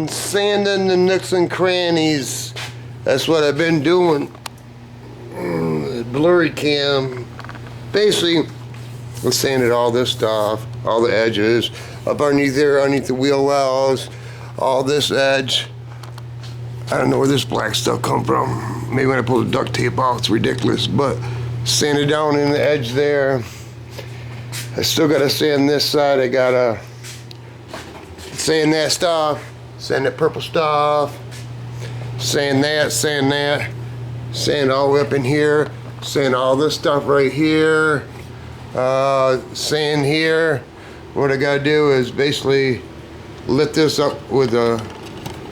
Sanding the nooks and crannies. That's what I've been doing. Blurry cam. Basically, I sanded all this stuff, all the edges, up underneath there, underneath the wheel wells, all this edge. I don't know where this black stuff come from. Maybe when I pull the duct tape out, it's ridiculous, but sanded down in the edge there. I still gotta sand this side. I gotta sand that stuff, sand that purple stuff, sand that, sand all the way up in here, sand all this stuff right here, sand here. What I gotta do is basically lift this up with a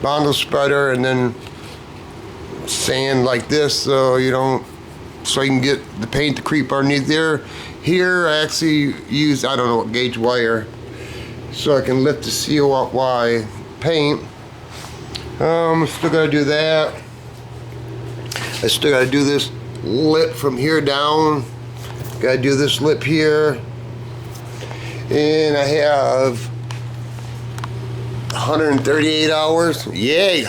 bundle spreader and then sand like this so you can get the paint to creep underneath there. Here I actually use, I don't know what gauge wire, so I can lift the seal up while I paint. Still gotta do that. I still gotta do this lip from here down. Gotta do this lip here. And I have 138 hours. Yay!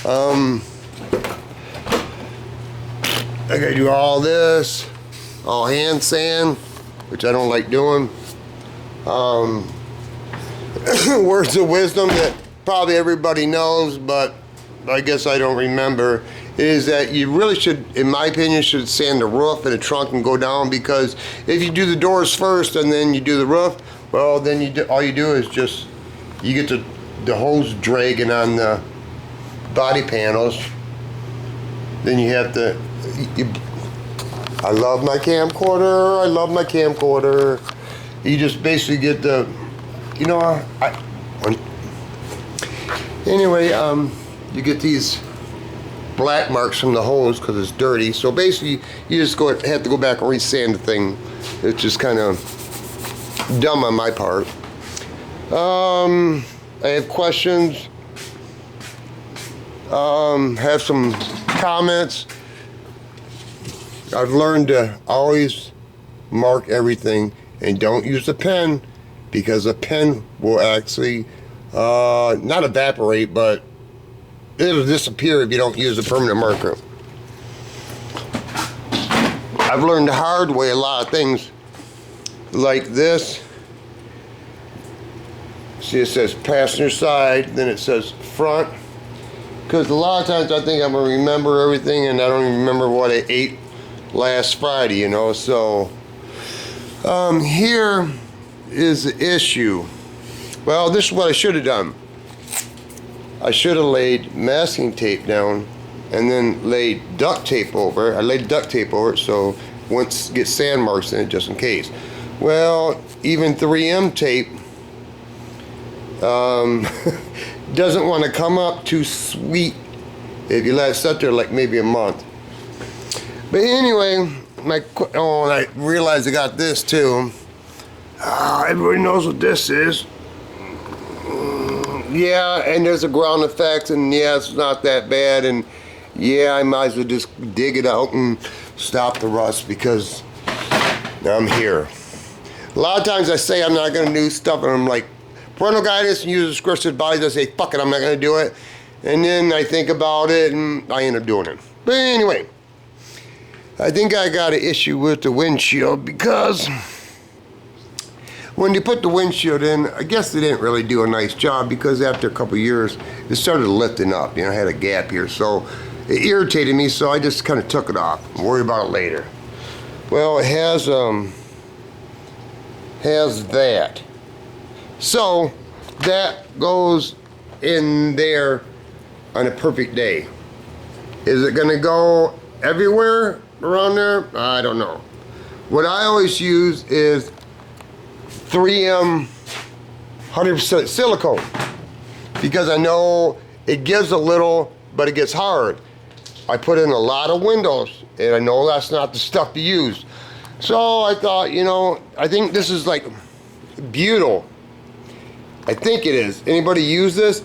I gotta do all this, all hand sand, which I don't like doing. Words of wisdom that probably everybody knows, but I guess I don't remember, is that you really should, in my opinion, should sand the roof and the trunk and go down, because if you do the doors first and then you do the roof, well, then all you do is just, you get the hose dragging on the body panels. Then you have to, I love my camcorder, You just basically get the, anyway, you get these black marks from the hose because it's dirty. So basically, you just have to go back and re-sand the thing. It's just kind of dumb on my part. I have questions. Have some comments. I've learned to always mark everything and don't use a pen, because a pen will actually not evaporate, but it'll disappear if you don't use a permanent marker. I've learned the hard way a lot of things like this. See, it says passenger side, then it says front, because a lot of times I think I'm going to remember everything and I don't even remember what I ate last Friday, so here is the issue. Well, this is what I should have done. I should have laid masking tape down and then laid duct tape over. I laid duct tape over it so once get sand marks in it just in case. Well, even 3M tape doesn't want to come up too sweet if you let it sit there like maybe a month. But anyway, and I realized I got this too. Everybody knows what this is. Yeah, and there's a ground effect, and yeah, it's not that bad, and yeah, I might as well just dig it out and stop the rust because I'm here. A lot of times I say I'm not going to do stuff, and I'm like, parental guidance and user scripted bodies, I say, fuck it, I'm not going to do it. And then I think about it, and I end up doing it. But anyway, I think I got an issue with the windshield, because when you put the windshield in, I guess they didn't really do a nice job, because after a couple of years, it started lifting up. I had a gap here, so it irritated me, so I just kind of took it off and worry about it later. Well, it has that. So that goes in there on a perfect day. Is it going to go everywhere around there? I don't know. What I always use is 3M 100% silicone, because I know it gives a little, but it gets hard. I put in a lot of windows, and I know that's not the stuff to use. So I thought, I think this is like butyl. I think it is. Anybody use this?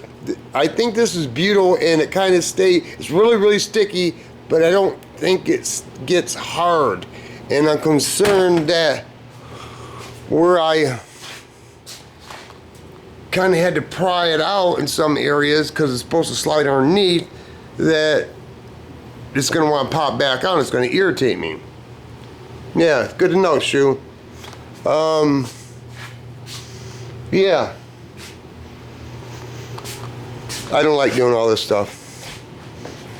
I think this is butyl, and it kind of it's really, really sticky, but I don't think it gets hard. And I'm concerned that where I kind of had to pry it out in some areas because it's supposed to slide underneath, that it's going to want to pop back on. It's going to irritate me. Yeah, good to know, Shu. Yeah. I don't like doing all this stuff.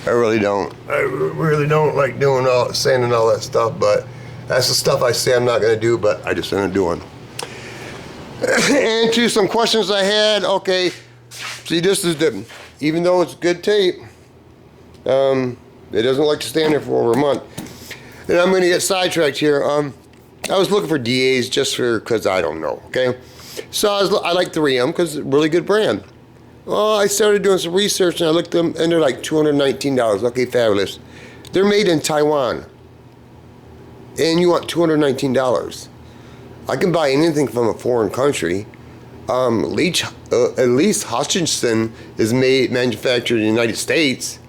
I really don't. I really don't like doing sanding all that stuff, but that's the stuff I say I'm not going to do, but I just end up doing. And to some questions I had, okay, see, this is the, even though it's good tape, it doesn't like to stand there for over a month. And I'm going to get sidetracked here. I was looking for DAs just because I don't know, okay? So I like 3M because it's a really good brand. Well, I started doing some research and I looked at them and they're like $219. Okay, fabulous. They're made in Taiwan. And you want $219. I can buy anything from a foreign country. At least Hutchinson is manufactured in the United States.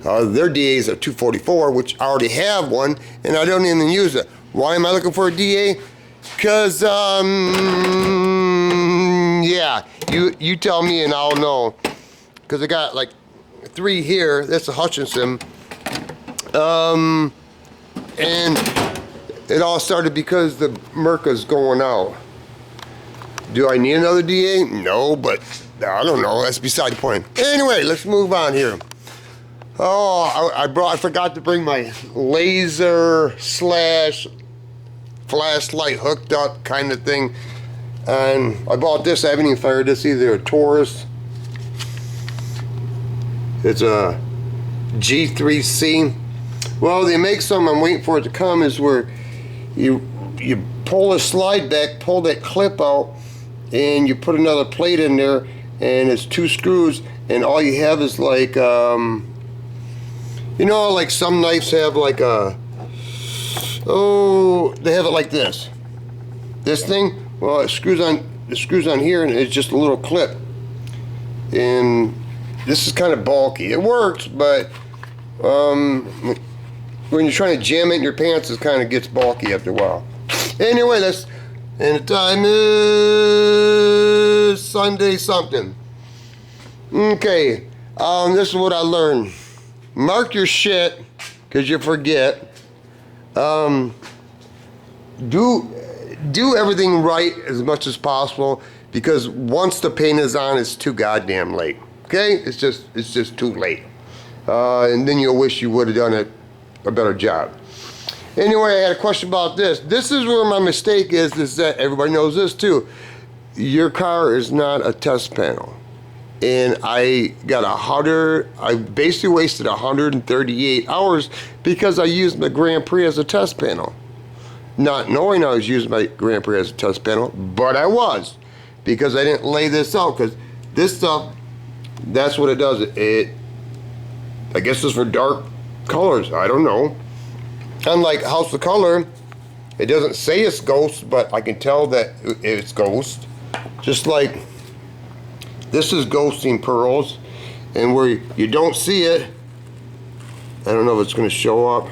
Their DAs are $244, which I already have one, and I don't even use it. Why am I looking for a DA? Because, yeah, you tell me and I'll know. Because I got like 3 here. That's a Hutchinson. And it all started because the Merca's going out. Do I need another DA? No, but I don't know. That's beside the point. Anyway, let's move on here. Oh, I forgot to bring my laser / flashlight hooked up kind of thing. And I bought this. I haven't even fired this either. A Taurus. It's a G3C. Well, they make some. I'm waiting for it to come. Is where you pull the slide back, pull that clip out, and you put another plate in there, and it's 2 screws, and all you have is like, you know, like some knives have like a, they have it like this. This thing, well, it screws on here, and it's just a little clip. And this is kind of bulky. It works, but when you're trying to jam it in your pants, it kind of gets bulky after a while. Anyway, and the time is Sunday something. Okay, this is what I learned. Mark your shit, because you forget. Do everything right as much as possible, because once the paint is on, it's too goddamn late. Okay, it's just too late. And then you'll wish you would have done a better job. Anyway, I had a question about this. This is where my mistake is that everybody knows this too. Your car is not a test panel. And I basically wasted 138 hours because I used my Grand Prix as a test panel. Not knowing I was using my Grand Prix as a test panel, but I was. Because I didn't lay this out, because this stuff, that's what it does. I guess it's for dark colors, I don't know. Unlike House of Color, it doesn't say it's ghost, but I can tell that it's ghost. Just like this is ghosting pearls, and where you don't see it, I don't know if it's going to show up.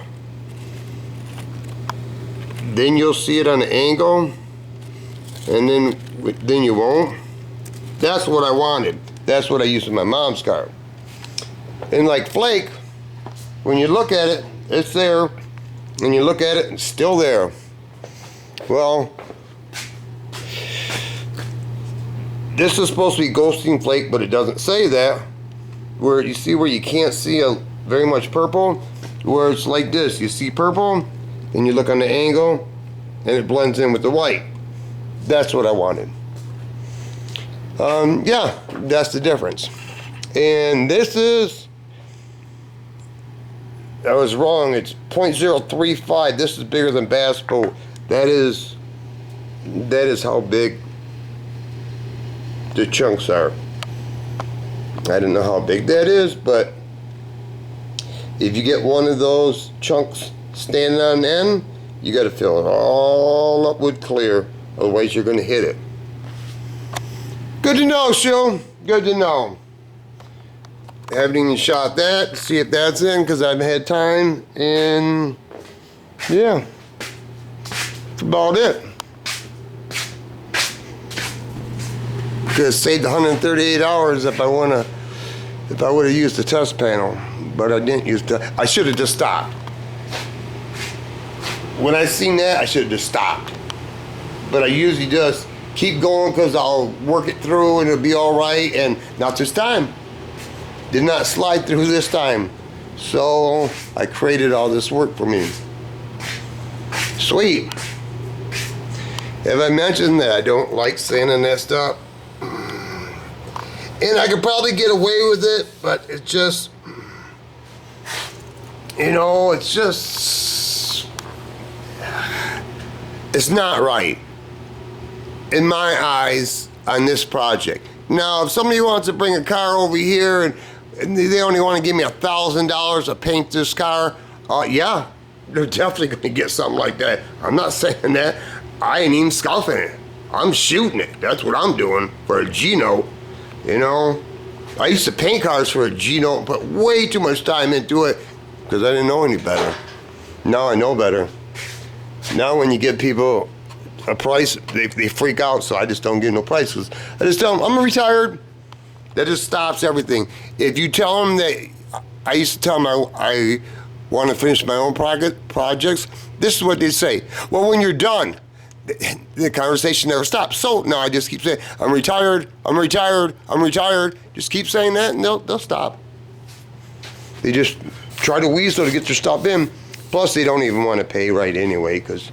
Then you'll see it on the angle, and then you won't. That's what I wanted. That's what I used in my mom's car. And like flake, when you look at it, it's there, and you look at it, it's still there. Well, this is supposed to be ghosting flake, but it doesn't say that. Where you see where you can't see very much purple, where it's like this. You see purple, and you look on the angle, and it blends in with the white. That's what I wanted. Yeah, that's the difference. And this is, I was wrong, it's 0.035. This is bigger than Bass Boat. That is how big the chunks are. I don't know how big that is, but if you get one of those chunks standing on end, you got to fill it all up with clear, otherwise you're going to hit it. Good to know, Shu. Good to know. I haven't even shot that to see if that's in, because I haven't had time, and yeah, that's about it. could have saved 138 hours if I would have used the test panel, but I didn't use the. I should have just stopped. When I seen that, I should have just stopped. But I usually just keep going because I'll work it through and it'll be all right. And not this time. Did not slide through this time. So I created all this work for me. Sweet. Have I mentioned that I don't like sanding that stuff? And I could probably get away with it, but it's just, it's just, it's not right in my eyes on this project. Now, if somebody wants to bring a car over here and they only want to give me $1,000 to paint this car, yeah, they're definitely going to get something like that. I'm not saying that. I ain't even scuffing it. I'm shooting it. That's what I'm doing for a G-Note. I used to paint cars for a G-Note and put way too much time into it because I didn't know any better. Now I know better. Now when you give people a price, they freak out, so I just don't give no prices. I just tell them, I'm retired. That just stops everything. If you tell them that, I used to tell them I want to finish my own projects, this is what they say. Well, when you're done, the conversation never stops. So now I just keep saying, I'm retired, I'm retired, I'm retired. Just keep saying that and they'll stop. They just try to weasel to get their stuff in. Plus they don't even want to pay right anyway because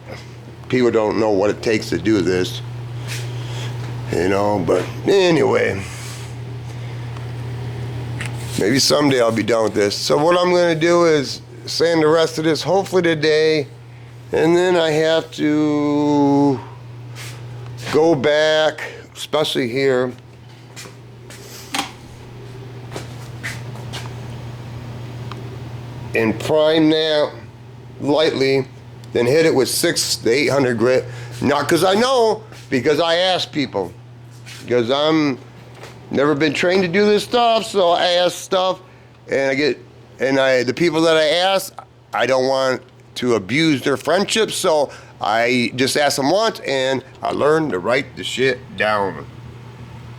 people don't know what it takes to do this. But anyway. Maybe someday I'll be done with this. So what I'm going to do is sand the rest of this hopefully today. And then I have to go back, especially here, and prime that lightly, then hit it with 600 to 800 grit. Not because I know, because I ask people. Because I'm never been trained to do this stuff, so I ask stuff, and the people that I ask, I don't want to abuse their friendships, so I just ask them once, and I learn to write the shit down.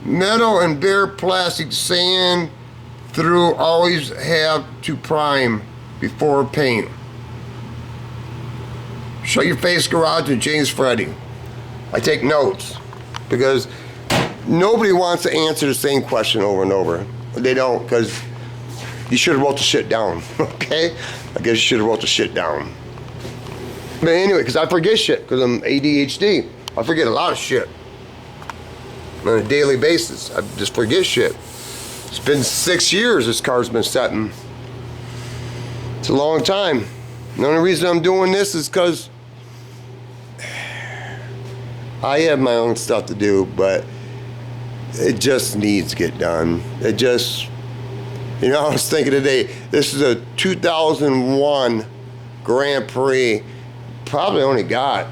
Metal and bare plastic sand through, always have to prime before paint. Shut Your Face Garage and James Freddy. I take notes because nobody wants to answer the same question over and over. They don't, because you should have wrote the shit down, okay? I guess you should have wrote the shit down. But anyway, because I forget shit, because I'm ADHD. I forget a lot of shit on a daily basis. I just forget shit. It's been 6 years this car's been setting. It's a long time. The only reason I'm doing this is because I have my own stuff to do, but it just needs to get done. It just, I was thinking today, this is a 2001 Grand Prix. Probably only got,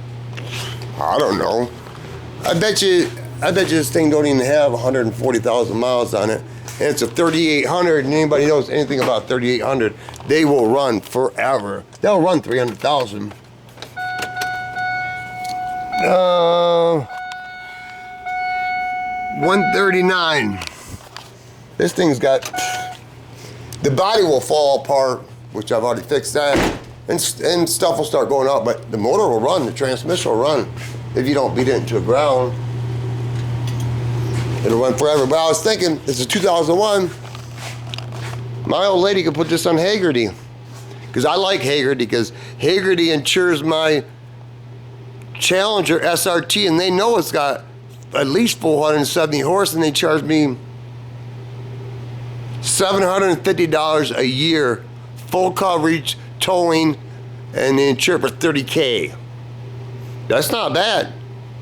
I don't know. I bet you this thing don't even have 140,000 miles on it. And it's a 3800, and anybody knows anything about 3800, they will run forever. They'll run 300,000. 139. This thing's got, the body will fall apart, which I've already fixed that. And stuff will start going up, but the motor will run, the transmission will run. If you don't beat it into the ground, it'll run forever. But I was thinking, this is 2001. My old lady could put this on Aready. Because I like Aready, because Aready insures my Challenger SRT, and they know it's got at least 470 horse, and they charge me $750 a year, full coverage, towing, and they insure for $30K. That's not bad,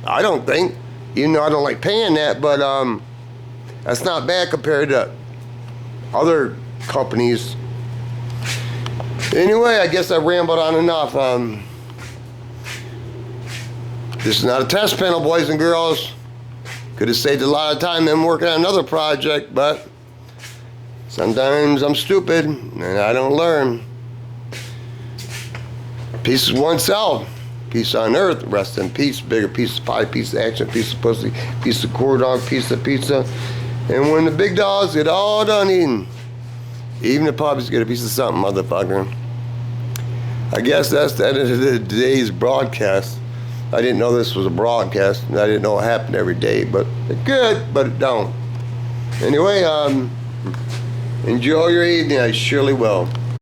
I don't think. Even though I don't like paying that, but that's not bad compared to other companies. Anyway, I guess I rambled on enough. This is not a test panel, boys and girls. Could have saved a lot of time in working on another project, but sometimes I'm stupid and I don't learn. Pieces won't sell. Peace on earth, rest in peace. Bigger piece of pie, piece of action, piece of pussy, piece of corn dog, piece of pizza. And when the big dogs get all done eating, even the puppies get a piece of something, motherfucker. I guess that's the end of today's broadcast. I didn't know this was a broadcast, and I didn't know it happened every day, but it could, but it don't. Anyway, enjoy your evening. I surely will.